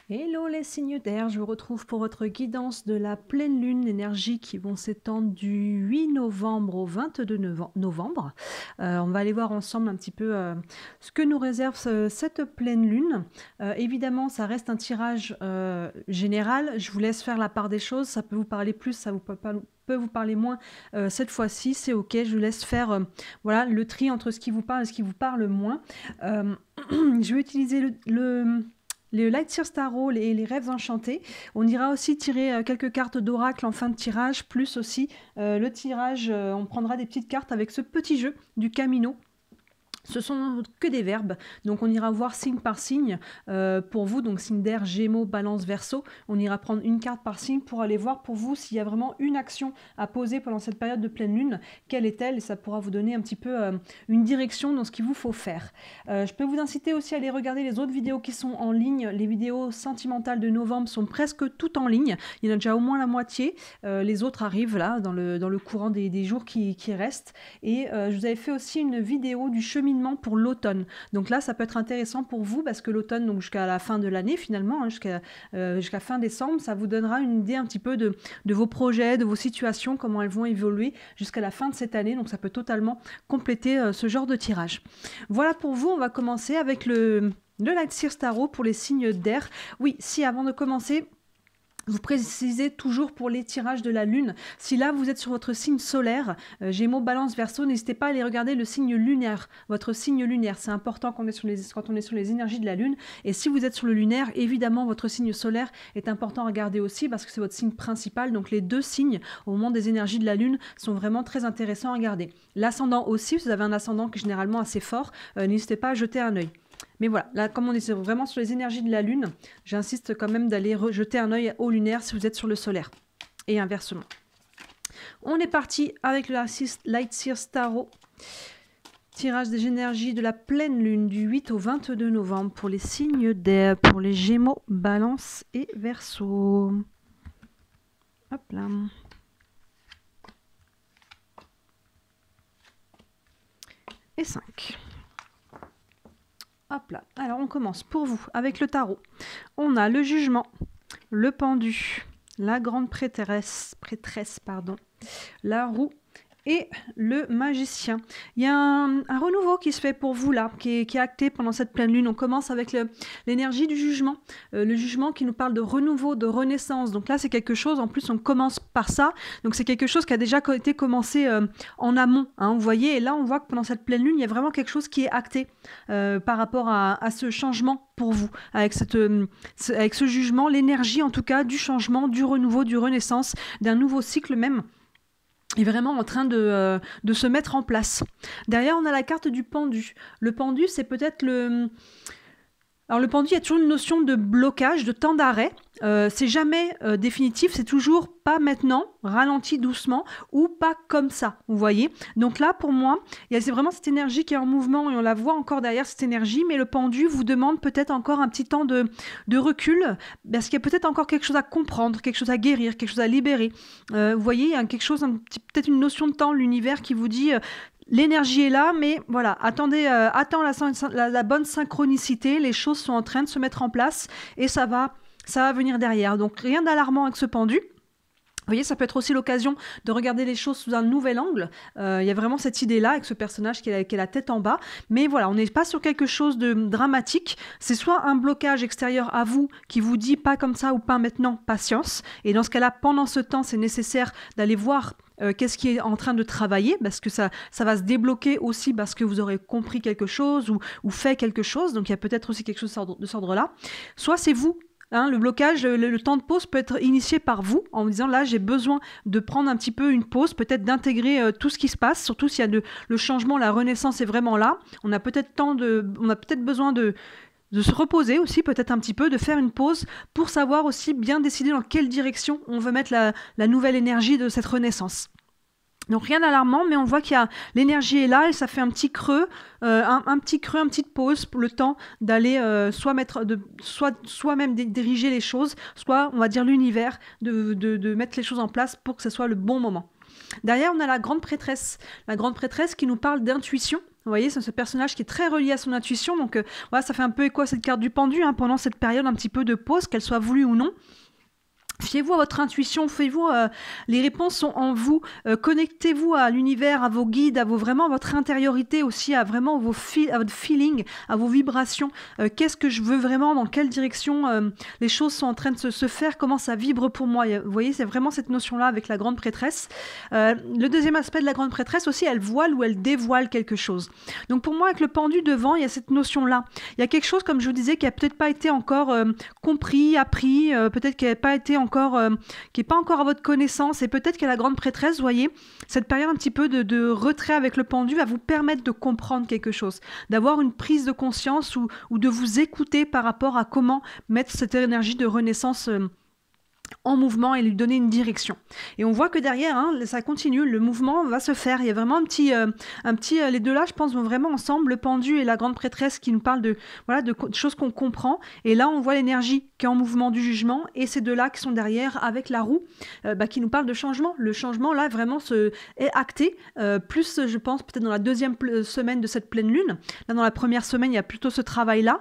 Hello les signes d'air, je vous retrouve pour votre guidance de la pleine lune, énergies qui vont s'étendre du 8 novembre au 22 novembre. On va aller voir ensemble un petit peu ce que nous réserve cette pleine lune. Évidemment, ça reste un tirage général, je vous laisse faire la part des choses, ça peut vous parler plus, ça vous peut vous parler moins cette fois-ci, c'est ok, je vous laisse faire voilà, le tri entre ce qui vous parle et ce qui vous parle moins. Je vais utiliser les Light Seers Tarot et les rêves enchantés. On ira aussi tirer quelques cartes d'oracle en fin de tirage, plus aussi le tirage, on prendra des petites cartes avec ce petit jeu du Camino. Ce sont que des verbes, donc on ira voir signe par signe pour vous, donc signe d'air, Gémeaux, Balance, Verseau. On ira prendre une carte par signe pour aller voir pour vous s'il y a vraiment une action à poser pendant cette période de pleine lune, quelle est-elle, et ça pourra vous donner un petit peu une direction dans ce qu'il vous faut faire. Je peux vous inciter aussi à aller regarder les autres vidéos qui sont en ligne. Les vidéos sentimentales de novembre sont presque toutes en ligne, il y en a déjà au moins la moitié, les autres arrivent là dans le courant des jours qui restent, et je vous avais fait aussi une vidéo du cheminement pour l'automne. Donc là, ça peut être intéressant pour vous parce que l'automne, donc jusqu'à la fin de l'année finalement, hein, jusqu'à fin décembre, ça vous donnera une idée un petit peu de vos projets, de vos situations, comment elles vont évoluer jusqu'à la fin de cette année. Donc ça peut totalement compléter ce genre de tirage. Voilà pour vous, on va commencer avec le Light Seers Tarot pour les signes d'air. Oui, si avant de commencer, vous précisez toujours pour les tirages de la lune, si là vous êtes sur votre signe solaire, Gémeaux, Balance, Verseau, n'hésitez pas à aller regarder le signe lunaire, votre signe lunaire. C'est important quand on est sur les énergies de la lune. Et si vous êtes sur le lunaire, évidemment votre signe solaire est important à regarder aussi parce que c'est votre signe principal. Donc les deux signes au moment des énergies de la lune sont vraiment très intéressants à regarder. L'ascendant aussi, si vous avez un ascendant qui est généralement assez fort, n'hésitez pas à jeter un œil. Mais voilà, là, comme on est vraiment sur les énergies de la Lune, j'insiste quand même d'aller jeter un œil au lunaire si vous êtes sur le solaire. Et inversement. On est parti avec le Light Seers Tarot. Tirage des énergies de la pleine Lune du 8 au 22 novembre pour les signes d'air, pour les Gémeaux, Balance et Verseau. Hop là. Et 5. Hop là, alors on commence pour vous avec le tarot. On a le jugement, le pendu, la grande prêtresse, la roue et le magicien. Il y a un renouveau qui se fait pour vous là, qui est acté pendant cette pleine lune. On commence avec l'énergie du jugement, le jugement qui nous parle de renouveau, de renaissance. Donc là c'est quelque chose, en plus on commence par ça, donc c'est quelque chose qui a déjà été commencé en amont, hein, vous voyez, et là on voit que pendant cette pleine lune, il y a vraiment quelque chose qui est acté par rapport à ce changement pour vous, avec ce jugement, l'énergie en tout cas du changement, du renouveau, du renaissance, d'un nouveau cycle même, est vraiment en train de se mettre en place. Derrière, on a la carte du pendu. Le pendu, c'est peut-être le... Alors le pendu, il y a toujours une notion de blocage, de temps d'arrêt. C'est jamais définitif, c'est toujours pas maintenant, ralenti doucement, ou pas comme ça, vous voyez. Donc là, pour moi, c'est vraiment cette énergie qui est en mouvement, et on la voit encore derrière cette énergie, mais le pendu vous demande peut-être encore un petit temps de recul, parce qu'il y a peut-être encore quelque chose à comprendre, quelque chose à guérir, quelque chose à libérer. Vous voyez, il y a quelque chose, peut-être une notion de temps, l'univers qui vous dit... l'énergie est là, mais voilà, attendez, attends la bonne synchronicité, les choses sont en train de se mettre en place et ça va venir derrière. Donc rien d'alarmant avec ce pendu. Vous voyez, ça peut être aussi l'occasion de regarder les choses sous un nouvel angle. Il y a vraiment cette idée-là avec ce personnage qui a la tête en bas. Mais voilà, on n'est pas sur quelque chose de dramatique. C'est soit un blocage extérieur à vous qui vous dit pas comme ça ou pas maintenant, patience. Et dans ce cas-là, pendant ce temps, c'est nécessaire d'aller voir qu'est-ce qui est en train de travailler, parce que ça va se débloquer aussi parce que vous aurez compris quelque chose ou fait quelque chose. Donc il y a peut-être aussi quelque chose de cet ordre-là. Soit c'est vous. Hein, le blocage, le temps de pause peut être initié par vous en vous disant là j'ai besoin de prendre un petit peu une pause, peut-être d'intégrer tout ce qui se passe, surtout s'il y a le changement, la renaissance est vraiment là. On a peut-être besoin de se reposer aussi, peut-être un petit peu, de faire une pause pour savoir aussi bien décider dans quelle direction on veut mettre la nouvelle énergie de cette renaissance. Donc rien d'alarmant, mais on voit qu'il y a l'énergie est là et ça fait un petit creux, une petite pause pour le temps d'aller soit même diriger les choses, soit on va dire l'univers de mettre les choses en place pour que ce soit le bon moment. Derrière, on a la grande prêtresse qui nous parle d'intuition. Vous voyez, c'est ce personnage qui est très relié à son intuition. Donc voilà, ça fait un peu écho à cette carte du pendu, hein, pendant cette période un petit peu de pause, qu'elle soit voulue ou non. Fiez-vous à votre intuition, les réponses sont en vous, connectez-vous à l'univers, à vos guides, vraiment à votre intériorité aussi, à vraiment à votre feeling, à vos vibrations. Qu'est-ce que je veux vraiment, dans quelle direction les choses sont en train de se faire, comment ça vibre pour moi. Vous voyez, c'est vraiment cette notion-là avec la grande prêtresse. Le deuxième aspect de la grande prêtresse aussi, elle voile ou elle dévoile quelque chose. Donc pour moi, avec le pendu devant, il y a cette notion-là. Il y a quelque chose, comme je vous disais, qui n'a peut-être pas été encore compris, appris, peut-être qui n'a pas été encore, qui n'est pas encore à votre connaissance, et peut-être qu'à la grande prêtresse, vous voyez, cette période un petit peu de retrait avec le pendu va vous permettre de comprendre quelque chose, d'avoir une prise de conscience ou de vous écouter par rapport à comment mettre cette énergie de renaissance en mouvement et lui donner une direction. Et on voit que derrière, hein, ça continue, le mouvement va se faire. Il y a vraiment un petit les deux là, je pense, vont vraiment ensemble, le pendu et la grande prêtresse qui nous parlent de choses qu'on comprend. Et là, on voit l'énergie qui est en mouvement du jugement, et ces deux-là qui sont derrière avec la roue, qui nous parle de changement. Le changement, là, vraiment est acté, plus, je pense, peut-être dans la deuxième semaine de cette pleine lune. Là, dans la première semaine, il y a plutôt ce travail-là.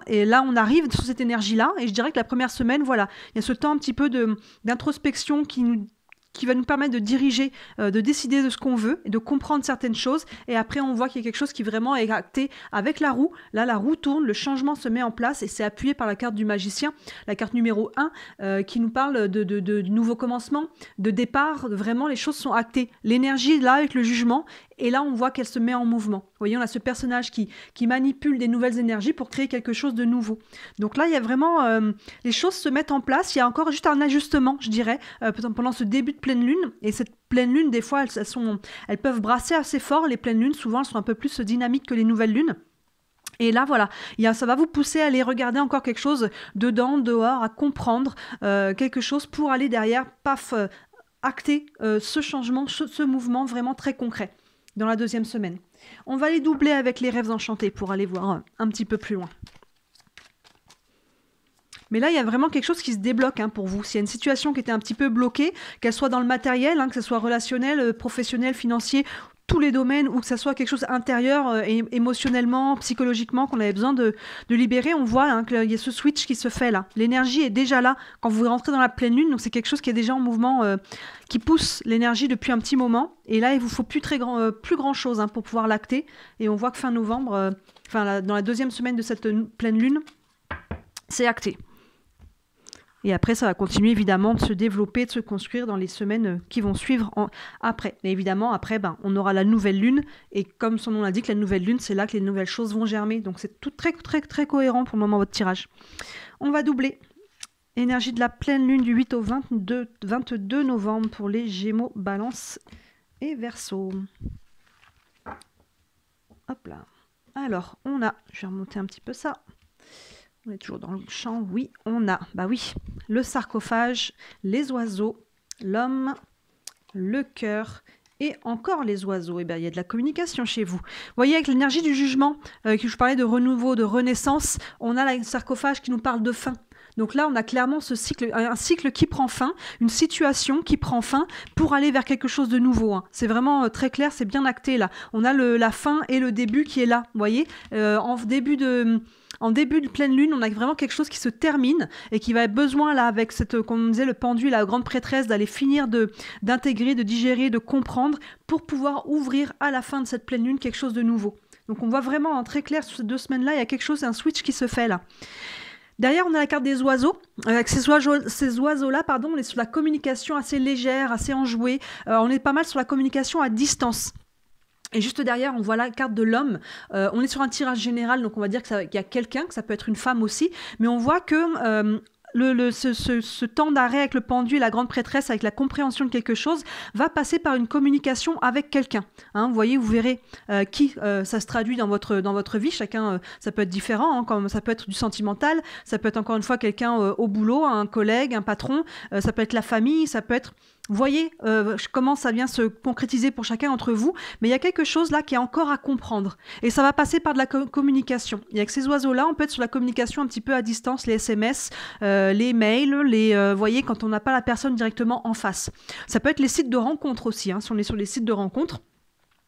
Et là, on arrive sur cette énergie-là, et je dirais que la première semaine, voilà, il y a ce temps un petit peu d'introspection qui va nous permettre de diriger, de décider de ce qu'on veut et de comprendre certaines choses. Et après, on voit qu'il y a quelque chose qui vraiment est acté avec la roue. Là, la roue tourne, le changement se met en place, et c'est appuyé par la carte du magicien, la carte numéro 1, qui nous parle de nouveau commencement, de départ. Vraiment, les choses sont actées. L'énergie est là avec le jugement, et là, on voit qu'elle se met en mouvement. Vous voyez, on a ce personnage qui manipule des nouvelles énergies pour créer quelque chose de nouveau. Donc là, il y a vraiment... les choses se mettent en place. Il y a encore juste un ajustement, je dirais, pendant ce début de pleine lune. Et cette pleine lune, des fois, elles peuvent brasser assez fort. Les pleines lunes, souvent, elles sont un peu plus dynamiques que les nouvelles lunes. Et là, voilà, ça va vous pousser à aller regarder encore quelque chose dedans, dehors, à comprendre quelque chose pour aller derrière, acter ce changement, ce mouvement vraiment très concret dans la deuxième semaine. On va les doubler avec les rêves enchantés pour aller voir un petit peu plus loin. Mais là, il y a vraiment quelque chose qui se débloque, hein, pour vous. S'il y a une situation qui était un petit peu bloquée, qu'elle soit dans le matériel, hein, que ce soit relationnel, professionnel, financier, tous les domaines, ou que ça soit quelque chose intérieur, émotionnellement, psychologiquement, qu'on avait besoin de libérer, on voit, hein, qu'il y a ce switch qui se fait là. L'énergie est déjà là quand vous rentrez dans la pleine lune, donc c'est quelque chose qui est déjà en mouvement, qui pousse l'énergie depuis un petit moment. Et là, il vous faut plus grand chose, hein, pour pouvoir l'acter. Et on voit que fin novembre, dans la deuxième semaine de cette pleine lune, c'est acté. Et après, ça va continuer évidemment de se développer, de se construire dans les semaines qui vont suivre après. Mais évidemment, après, on aura la nouvelle lune. Et comme son nom l'indique, la nouvelle lune, c'est là que les nouvelles choses vont germer. Donc c'est tout très, très, très cohérent pour le moment, votre tirage. On va doubler. Énergie de la pleine lune du 8 au 22 novembre pour les Gémeaux, Balance et Verseau. Hop là. Alors, je vais remonter un petit peu ça. On est toujours dans le champ, oui, on a, le sarcophage, les oiseaux, l'homme, le cœur et encore les oiseaux. Et bien, il y a de la communication chez vous. Vous voyez, avec l'énergie du jugement, que je parlais de renouveau, de renaissance, on a le sarcophage qui nous parle de fin. Donc là, on a clairement un cycle qui prend fin, une situation qui prend fin pour aller vers quelque chose de nouveau, hein. C'est vraiment très clair, c'est bien acté là. On a la fin et le début qui est là, vous voyez, en début de pleine lune, on a vraiment quelque chose qui se termine et qui va avoir besoin, là, avec comme on disait, le pendu, la grande prêtresse, d'aller finir d'intégrer, de digérer, de comprendre pour pouvoir ouvrir à la fin de cette pleine lune quelque chose de nouveau. Donc on voit vraiment en très clair sur ces 2 semaines-là, il y a quelque chose, un switch qui se fait là. Derrière, on a la carte des oiseaux. Avec ces oiseaux-là, on est sur la communication assez légère, assez enjouée. On est pas mal sur la communication à distance. Et juste derrière, on voit la carte de l'homme. On est sur un tirage général, donc on va dire qu'il y a quelqu'un, que ça peut être une femme aussi. Mais on voit que ce temps d'arrêt avec le pendu et la grande prêtresse, avec la compréhension de quelque chose, va passer par une communication avec quelqu'un. Hein, vous voyez, vous verrez qui ça se traduit dans votre vie. Chacun, ça peut être différent, hein, comme ça peut être du sentimental, ça peut être encore une fois quelqu'un au boulot, un collègue, un patron, ça peut être la famille, ça peut être... Vous voyez comment ça vient se concrétiser pour chacun d'entre vous, mais il y a quelque chose là qui est encore à comprendre. Et ça va passer par de la communication. Et avec ces oiseaux-là, on peut être sur la communication un petit peu à distance, les SMS, les mails, vous voyez, quand on n'a pas la personne directement en face. Ça peut être les sites de rencontres aussi, hein, si on est sur les sites de rencontres.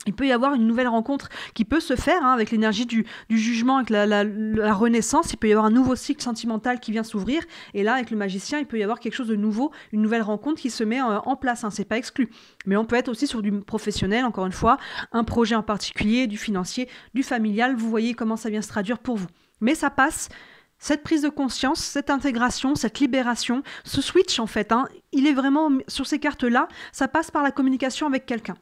Il peut y avoir une nouvelle rencontre qui peut se faire avec l'énergie du jugement, avec la renaissance. Il peut y avoir un nouveau cycle sentimental qui vient s'ouvrir. Et là, avec le magicien, il peut y avoir quelque chose de nouveau, une nouvelle rencontre qui se met en place. C'est pas exclu. Mais on peut être aussi sur du professionnel, encore une fois, un projet en particulier, du financier, du familial. Vous voyez comment ça vient se traduire pour vous. Mais ça passe. Cette prise de conscience, cette intégration, cette libération, ce switch en fait, il est vraiment sur ces cartes-là, ça passe par la communication avec quelqu'un.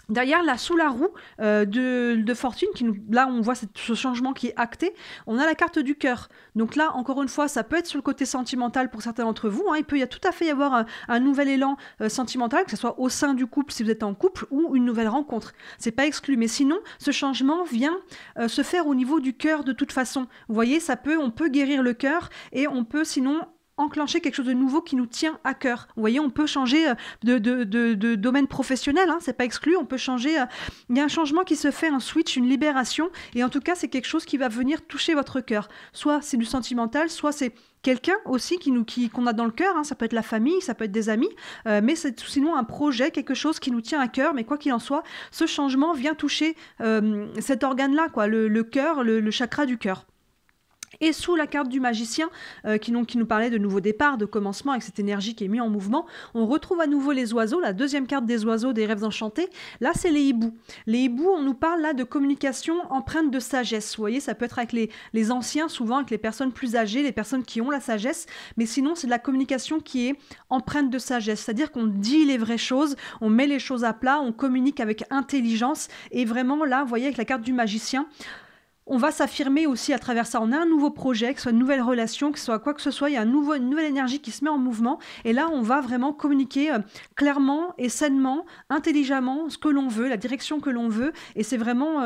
Derrière, là, sous la roue de fortune, là, on voit ce changement qui est acté, on a la carte du cœur. Donc là, encore une fois, ça peut être sur le côté sentimental pour certains d'entre vous. Il peut tout à fait y avoir un nouvel élan sentimental, que ce soit au sein du couple, si vous êtes en couple, ou une nouvelle rencontre. C'est pas exclu. Mais sinon, ce changement vient se faire au niveau du cœur de toute façon. Vous voyez, on peut guérir le cœur et on peut sinon enclencher quelque chose de nouveau qui nous tient à cœur. Vous voyez, on peut changer de domaine professionnel, c'est pas exclu, on peut changer, il y a un changement qui se fait, un switch, une libération, et en tout cas, c'est quelque chose qui va venir toucher votre cœur. Soit c'est du sentimental, soit c'est quelqu'un aussi qu'on a dans le cœur, ça peut être la famille, ça peut être des amis, mais c'est sinon un projet, quelque chose qui nous tient à cœur, mais quoi qu'il en soit, ce changement vient toucher cet organe-là, le cœur, le chakra du cœur. Et sous la carte du magicien, qui nous parlait de nouveau départ, de commencement, avec cette énergie qui est mise en mouvement, on retrouve à nouveau les oiseaux, la deuxième carte des oiseaux des rêves enchantés. Là, c'est les hiboux. Les hiboux, on nous parle là de communication empreinte de sagesse. Vous voyez, ça peut être avec les anciens, souvent avec les personnes plus âgées, les personnes qui ont la sagesse, mais sinon, c'est de la communication qui est empreinte de sagesse. C'est-à-dire qu'on dit les vraies choses, on met les choses à plat, on communique avec intelligence, et vraiment là, vous voyez, avec la carte du magicien, on va s'affirmer aussi à travers ça. On a un nouveau projet, que ce soit une nouvelle relation, que ce soit quoi que ce soit, il y a une nouvelle énergie qui se met en mouvement. Et là, on va vraiment communiquer clairement et sainement, intelligemment, ce que l'on veut, la direction que l'on veut. Et c'est vraiment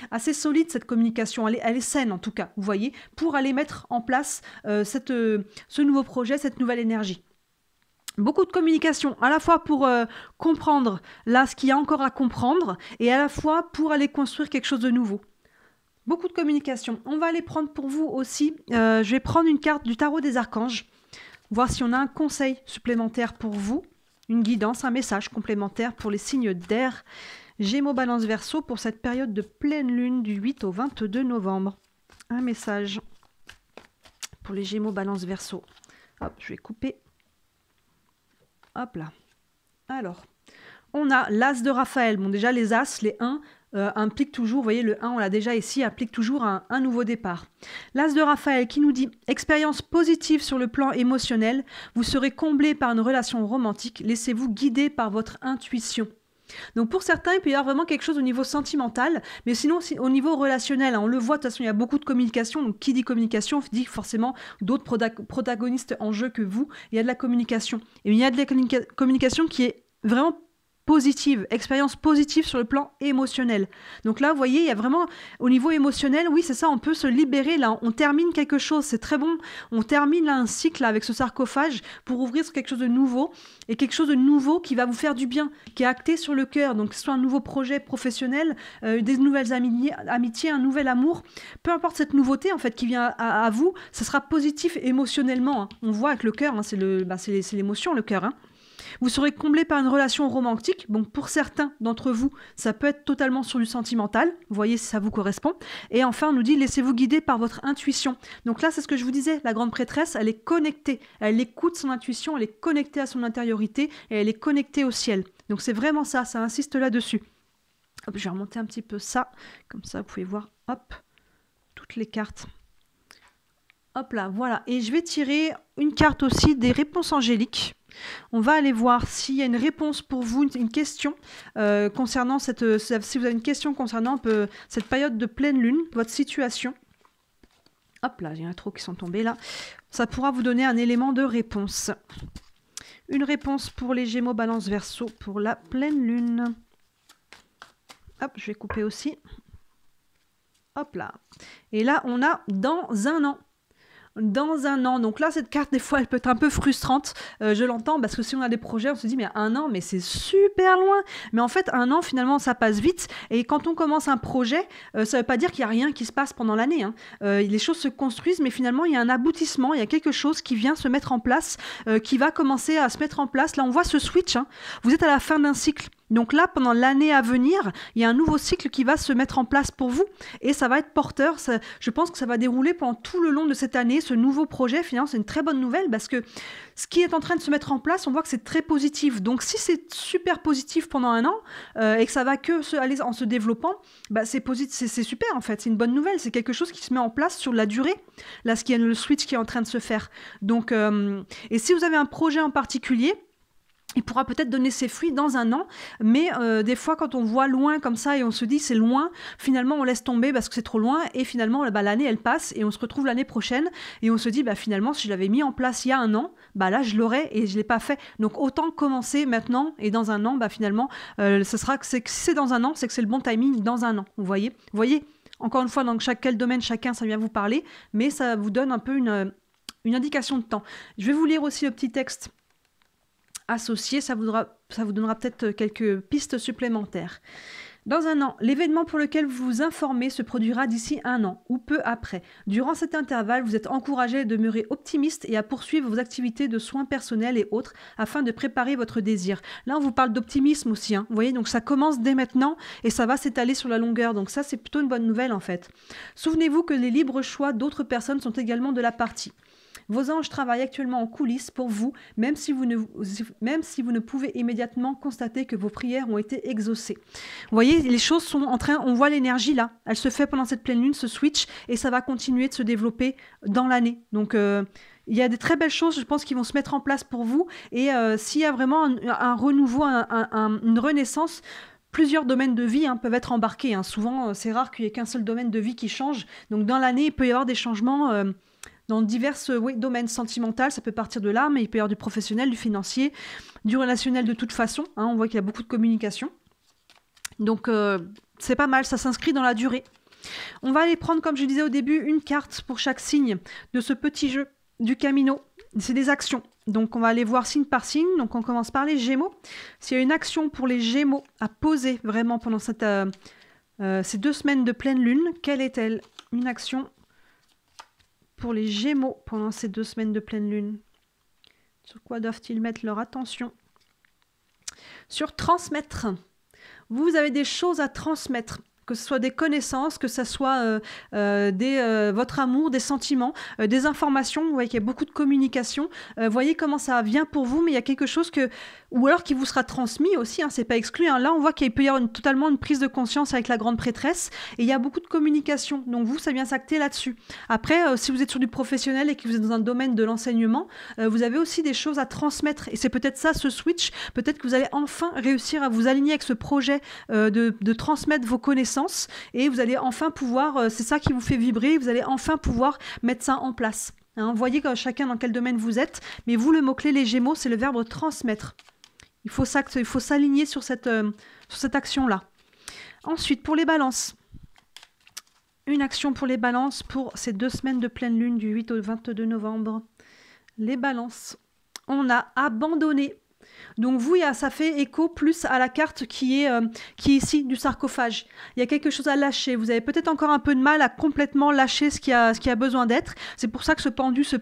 assez solide, cette communication. Elle est saine, en tout cas, vous voyez, pour aller mettre en place ce nouveau projet, cette nouvelle énergie. Beaucoup de communication, à la fois pour comprendre là ce qu'il y a encore à comprendre, et à la fois pour aller construire quelque chose de nouveau. Beaucoup de communication. On va aller prendre pour vous aussi, je vais prendre une carte du tarot des archanges, voir si on a un conseil supplémentaire pour vous, une guidance, un message complémentaire pour les signes d'air, Gémeaux, Balance, Verseau, pour cette période de pleine lune du 8 au 22 novembre. Un message pour les Gémeaux, Balance, Verseau. Hop, je vais couper. Hop là. Alors, on a l'As de Raphaël. Bon, déjà, les As, les 1, implique toujours, vous voyez, le 1, on l'a déjà ici, implique toujours un nouveau départ. L'As de Raphaël qui nous dit « Expérience positive sur le plan émotionnel, vous serez comblé par une relation romantique, laissez-vous guider par votre intuition. » Donc pour certains, il peut y avoir vraiment quelque chose au niveau sentimental, mais sinon au niveau relationnel, on le voit, de toute façon il y a beaucoup de communication, donc qui dit communication dit forcément d'autres protagonistes en jeu que vous, il y a de la communication. Et il y a de la communication qui est vraiment positive, expérience positive sur le plan émotionnel. Donc là, vous voyez, il y a vraiment, au niveau émotionnel, oui, c'est ça, on peut se libérer, là, on termine quelque chose, c'est très bon, on termine là un cycle là, avec ce sarcophage pour ouvrir sur quelque chose de nouveau, et quelque chose de nouveau qui va vous faire du bien, qui est acté sur le cœur, donc que ce soit un nouveau projet professionnel, des nouvelles amitiés, un nouvel amour, peu importe cette nouveauté, en fait, qui vient à vous, ce sera positif émotionnellement, On voit avec le cœur, c'est l'émotion, le cœur, Vous serez comblé par une relation romantique. Donc pour certains d'entre vous, ça peut être totalement sur du sentimental. Vous voyez si ça vous correspond. Et enfin, on nous dit, laissez-vous guider par votre intuition. Donc là, c'est ce que je vous disais. La grande prêtresse, elle est connectée. Elle écoute son intuition, elle est connectée à son intériorité et elle est connectée au ciel. Donc c'est vraiment ça insiste là-dessus. Hop, je vais remonter un petit peu ça. Comme ça, vous pouvez voir, hop, toutes les cartes. Hop là, voilà. Et je vais tirer une carte aussi des réponses angéliques. On va aller voir s'il y a une réponse pour vous, une question concernant si vous avez une question concernant cette période de pleine lune, votre situation. Hop là, il y en a trop qui sont tombés là. Ça pourra vous donner un élément de réponse. Une réponse pour les Gémeaux, Balance, Verseau pour la pleine lune. Hop, je vais couper aussi. Hop là. Et là, on a dans un an. Dans un an. Donc là, cette carte, des fois, elle peut être un peu frustrante. Je l'entends parce que si on a des projets, on se dit, mais un an, mais c'est super loin. Mais en fait, un an, finalement, ça passe vite. Et quand on commence un projet, ça ne veut pas dire qu'il n'y a rien qui se passe pendant l'année. Les choses se construisent, mais finalement, il y a un aboutissement. Il y a quelque chose qui vient se mettre en place, qui va commencer à se mettre en place. Là, on voit ce switch. Vous êtes à la fin d'un cycle. Donc là, pendant l'année à venir, il y a un nouveau cycle qui va se mettre en place pour vous et ça va être porteur. Je pense que ça va dérouler pendant tout le long de cette année, ce nouveau projet. Finalement, c'est une très bonne nouvelle parce que ce qui est en train de se mettre en place, on voit que c'est très positif. Donc si c'est super positif pendant un an et que ça va aller en se développant, bah, c'est super en fait. C'est une bonne nouvelle. C'est quelque chose qui se met en place sur la durée. Là, ce qui est le switch qui est en train de se faire. Donc, et si vous avez un projet en particulier, il pourra peut-être donner ses fruits dans un an, mais des fois quand on voit loin comme ça et on se dit c'est loin, finalement on laisse tomber parce que c'est trop loin et finalement bah, l'année elle passe et on se retrouve l'année prochaine et on se dit bah, finalement si je l'avais mis en place il y a un an, bah, là je l'aurais et je ne l'ai pas fait. Donc autant commencer maintenant et dans un an, bah, finalement ce sera que si c'est dans un an, c'est que c'est le bon timing dans un an. Vous voyez, encore une fois dans quel domaine chacun ça vient vous parler, mais ça vous donne un peu une indication de temps. Je vais vous lire aussi le petit texte associé, ça vous donnera peut-être quelques pistes supplémentaires. Dans un an, l'événement pour lequel vous vous informez se produira d'ici un an ou peu après. Durant cet intervalle, vous êtes encouragé à demeurer optimiste et à poursuivre vos activités de soins personnels et autres afin de préparer votre désir. Là, on vous parle d'optimisme aussi. Hein. Vous voyez, donc ça commence dès maintenant et ça va s'étaler sur la longueur. Donc ça, c'est plutôt une bonne nouvelle en fait. Souvenez-vous que les libres choix d'autres personnes sont également de la partie. Vos anges travaillent actuellement en coulisses pour vous, même si vous ne pouvez immédiatement constater que vos prières ont été exaucées. Vous voyez, les choses sont en train, on voit l'énergie là, elle se fait pendant cette pleine lune, ce switch, et ça va continuer de se développer dans l'année. Donc, il y a des très belles choses, je pense, qui vont se mettre en place pour vous, et s'il y a vraiment un renouveau, une renaissance, plusieurs domaines de vie peuvent être embarqués. Hein. Souvent, c'est rare qu'il n'y ait qu'un seul domaine de vie qui change. Donc, dans l'année, il peut y avoir des changements dans divers domaines sentimentaux, ça peut partir de là, mais il peut y avoir du professionnel, du financier, du relationnel de toute façon. Hein, on voit qu'il y a beaucoup de communication. Donc, c'est pas mal, ça s'inscrit dans la durée. On va aller prendre, comme je disais au début, une carte pour chaque signe de ce petit jeu du Camino. C'est des actions. Donc, on va aller voir signe par signe. Donc, on commence par les Gémeaux. S'il y a une action pour les Gémeaux à poser vraiment pendant ces 2 semaines de pleine lune, quelle est-elle? Une action pour les Gémeaux pendant ces 2 semaines de pleine lune. Sur quoi doivent-ils mettre leur attention? Sur transmettre. Vous avez des choses à transmettre, que ce soit des connaissances, que ce soit votre amour, des sentiments, des informations. Vous voyez qu'il y a beaucoup de communication. Voyez comment ça vient pour vous, mais il y a quelque chose ou alors qui vous sera transmis aussi, c'est pas exclu. Là, on voit qu'il peut y avoir totalement une prise de conscience avec la grande prêtresse et il y a beaucoup de communication. Donc vous, ça vient s'acter là-dessus. Après, si vous êtes sur du professionnel et que vous êtes dans un domaine de l'enseignement, vous avez aussi des choses à transmettre. Et c'est peut-être ça, ce switch. Peut-être que vous allez enfin réussir à vous aligner avec ce projet de transmettre vos connaissances et vous allez enfin pouvoir, c'est ça qui vous fait vibrer, vous allez enfin pouvoir mettre ça en place. Vous voyez chacun dans quel domaine vous êtes, mais vous, le mot-clé, les Gémeaux, c'est le verbe transmettre. Il faut s'aligner sur cette action-là. Ensuite, pour les balances. Une action pour les balances pour ces 2 semaines de pleine lune du 8 au 22 novembre. Les balances. On a abandonné. Donc vous, ça fait écho plus à la carte qui est ici, du sarcophage. Il y a quelque chose à lâcher. Vous avez peut-être encore un peu de mal à complètement lâcher ce qui a besoin d'être. C'est pour ça que ce pendu se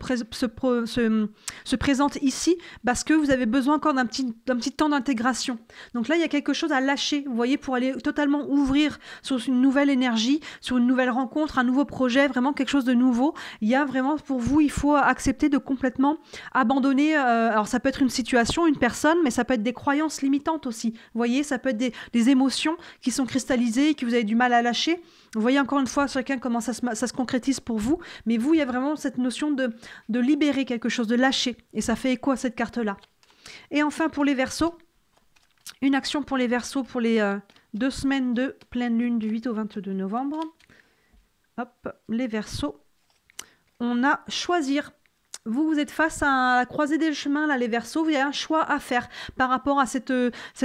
présente ici, parce que vous avez besoin encore d'un petit temps d'intégration. Donc là, il y a quelque chose à lâcher, vous voyez, pour aller totalement ouvrir sur une nouvelle énergie, sur une nouvelle rencontre, un nouveau projet, vraiment quelque chose de nouveau. Il y a vraiment, pour vous, il faut accepter de complètement abandonner. Alors ça peut être une situation, une personne, mais ça peut être des croyances limitantes aussi. Vous voyez, ça peut être des émotions qui sont cristallisées et que vous avez du mal à lâcher. Vous voyez encore une fois chacun comment ça se concrétise pour vous. Mais vous, il y a vraiment cette notion de libérer quelque chose, de lâcher. Et ça fait écho à cette carte-là. Et enfin, pour les Verseaux, une action pour les Verseaux pour les 2 semaines de pleine lune du 8 au 22 novembre. Hop, les Verseaux. On a choisir. Vous êtes face à la croisée des chemins, là, les Verseaux. Vous avez un choix à faire par rapport à cette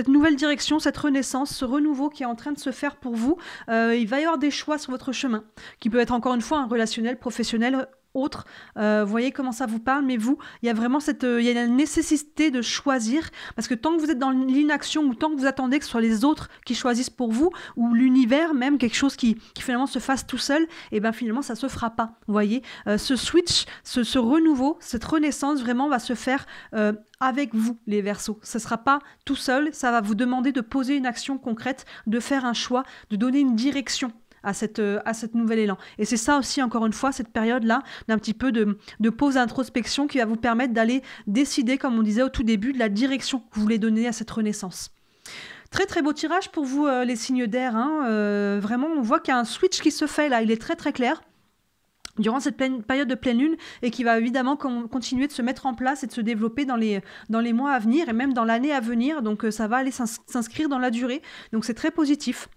nouvelle direction, cette renaissance, ce renouveau qui est en train de se faire pour vous. Il va y avoir des choix sur votre chemin, qui peut être encore une fois un relationnel, professionnel autre. Vous voyez comment ça vous parle, mais vous, il y a vraiment il y a la nécessité de choisir, parce que tant que vous êtes dans l'inaction ou tant que vous attendez que ce soit les autres qui choisissent pour vous, ou l'univers même, quelque chose qui finalement se fasse tout seul, et bien finalement ça se fera pas. Vous voyez, ce switch, ce renouveau, cette renaissance vraiment va se faire avec vous, les Verseaux. Ça ne sera pas tout seul, ça va vous demander de poser une action concrète, de faire un choix, de donner une direction à cette nouvel élan. Et c'est ça aussi, encore une fois, cette période-là, d'un petit peu de pause d'introspection qui va vous permettre d'aller décider, comme on disait au tout début, de la direction que vous voulez donner à cette renaissance. Très très beau tirage pour vous, les signes d'air. Hein. Vraiment, on voit qu'il y a un switch qui se fait là, il est très très clair durant cette période de pleine lune et qui va évidemment continuer de se mettre en place et de se développer dans les mois à venir et même dans l'année à venir. Donc ça va aller s'inscrire dans la durée. Donc c'est très positif.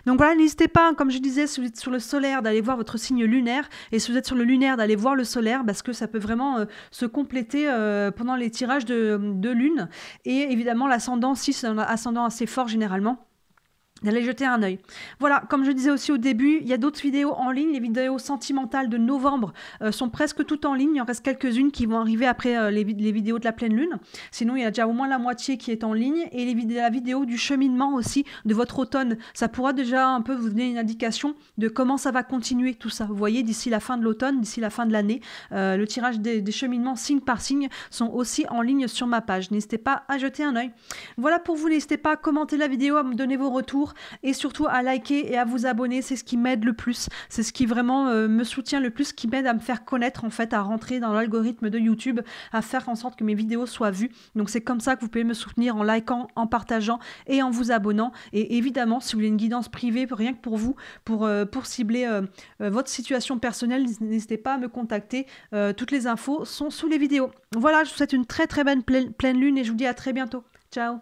Donc voilà, n'hésitez pas, comme je disais, si vous êtes sur le solaire, d'aller voir votre signe lunaire, et si vous êtes sur le lunaire, d'aller voir le solaire, parce que ça peut vraiment se compléter pendant les tirages de lune. Et évidemment, l'ascendant, si c'est un ascendant assez fort généralement, d'aller jeter un œil. Voilà, comme je disais aussi au début, il y a d'autres vidéos en ligne. Les vidéos sentimentales de novembre sont presque toutes en ligne. Il en reste quelques-unes qui vont arriver après les vidéos de la pleine lune. Sinon, il y a déjà au moins la moitié qui est en ligne. Et la vidéo du cheminement aussi de votre automne. Ça pourra déjà un peu vous donner une indication de comment ça va continuer tout ça. Vous voyez, d'ici la fin de l'automne, d'ici la fin de l'année, le tirage des cheminements signe par signe sont aussi en ligne sur ma page. N'hésitez pas à jeter un œil. Voilà pour vous. N'hésitez pas à commenter la vidéo, à me donner vos retours. Et surtout à liker et à vous abonner, c'est ce qui m'aide le plus, c'est ce qui vraiment me soutient le plus, qui m'aide à me faire connaître en fait, à rentrer dans l'algorithme de YouTube, à faire en sorte que mes vidéos soient vues. Donc c'est comme ça que vous pouvez me soutenir en likant, en partageant et en vous abonnant. Et évidemment, si vous voulez une guidance privée, rien que pour vous, pour cibler votre situation personnelle, n'hésitez pas à me contacter. Toutes les infos sont sous les vidéos. Voilà, je vous souhaite une très très bonne pleine lune et je vous dis à très bientôt. Ciao!